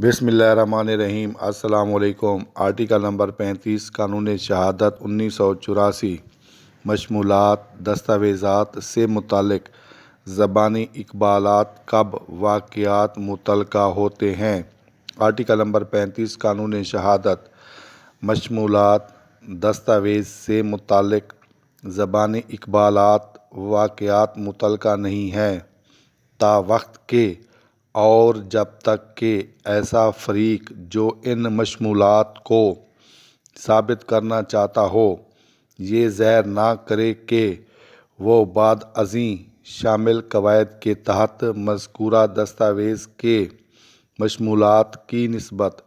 بسم اللہ الرحمن الرحیم۔ السلام علیکم۔ آرٹیکل نمبر 35 قانون شہادت 1984 مشمولات دستاویزات سے متعلق زبانی اقبالات کب واقعات متعلقہ ہوتے ہیں؟ آرٹیکل نمبر 35 قانون شہادت مشمولات دستاویز سے متعلق زبانی اقبالات واقعات متعلقہ نہیں ہیں تا وقت کہ اور جب تک کہ ایسا فریق جو ان مشمولات کو ثابت کرنا چاہتا ہو یہ ظاہر نہ کرے کہ وہ بعد ازیں شامل قواعد کے تحت مذکورہ دستاویز کے مشمولات کی نسبت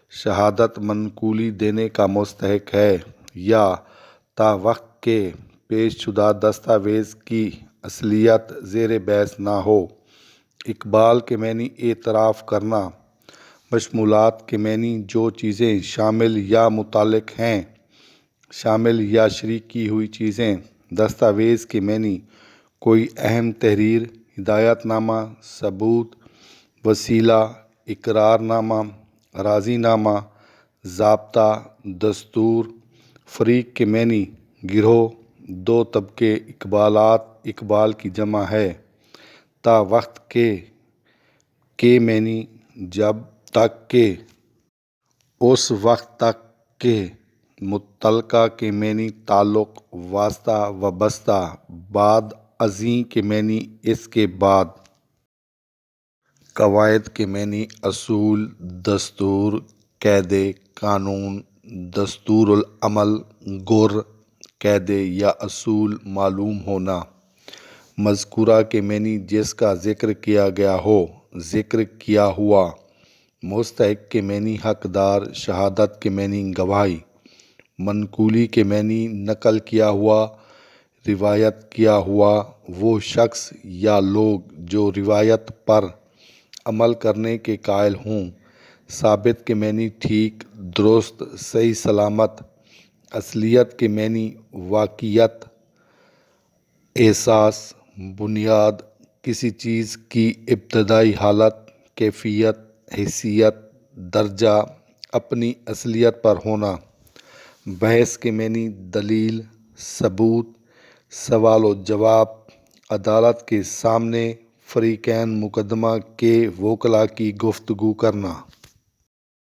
شہادت منقولی دینے کا مستحق ہے، یا تا وقت کہ پیش شدہ دستاویز کی اصلیت زیر بحث نہ ہو۔ اقبال کے معنی اعتراف کرنا۔ مشمولات کے معنی جو چیزیں شامل یا متعلق ہیں، شامل یا شریک کی ہوئی چیزیں۔ دستاویز کے معنی کوئی اہم تحریر، ہدایت نامہ، ثبوت، وسیلہ، اقرار نامہ، راضی نامہ، ضابطہ، دستور۔ فریق کے معنی گروہ، دو طبقے۔ اقبالات اقبال کی جمع ہے۔ تا وقت کے معنی جب تک کہ، اس وقت تک کہ۔ متعلقہ کے معنی تعلق، واسطہ، وابستہ۔ بعد ازیں کے معنی اس کے بعد۔ قواعد کے معنی اصول، دستور، قاعدے، قانون، دستور العمل، گر، قاعدے یا اصول معلوم ہونا۔ مذکورہ کے معنی جس کا ذکر کیا گیا ہو، ذکر کیا ہوا۔ مستحق کے معنی حقدار۔ شہادت کے معنی گواہی۔ منقولی کے معنی نقل کیا ہوا، روایت کیا ہوا۔ وہ شخص یا لوگ جو روایت پر عمل کرنے کے قائل ہوں۔ ثابت کے معنی ٹھیک، درست، صحیح سلامت۔ اصلیت کے معنی واقعیت، احساس، بنیاد، کسی چیز کی ابتدائی حالت، کیفیت، حیثیت، درجہ، اپنی اصلیت پر ہونا۔ بحث کے معنی دلیل، ثبوت، سوال و جواب۔ عدالت کے سامنے فریقین مقدمہ کے وکلاء کی گفتگو کرنا۔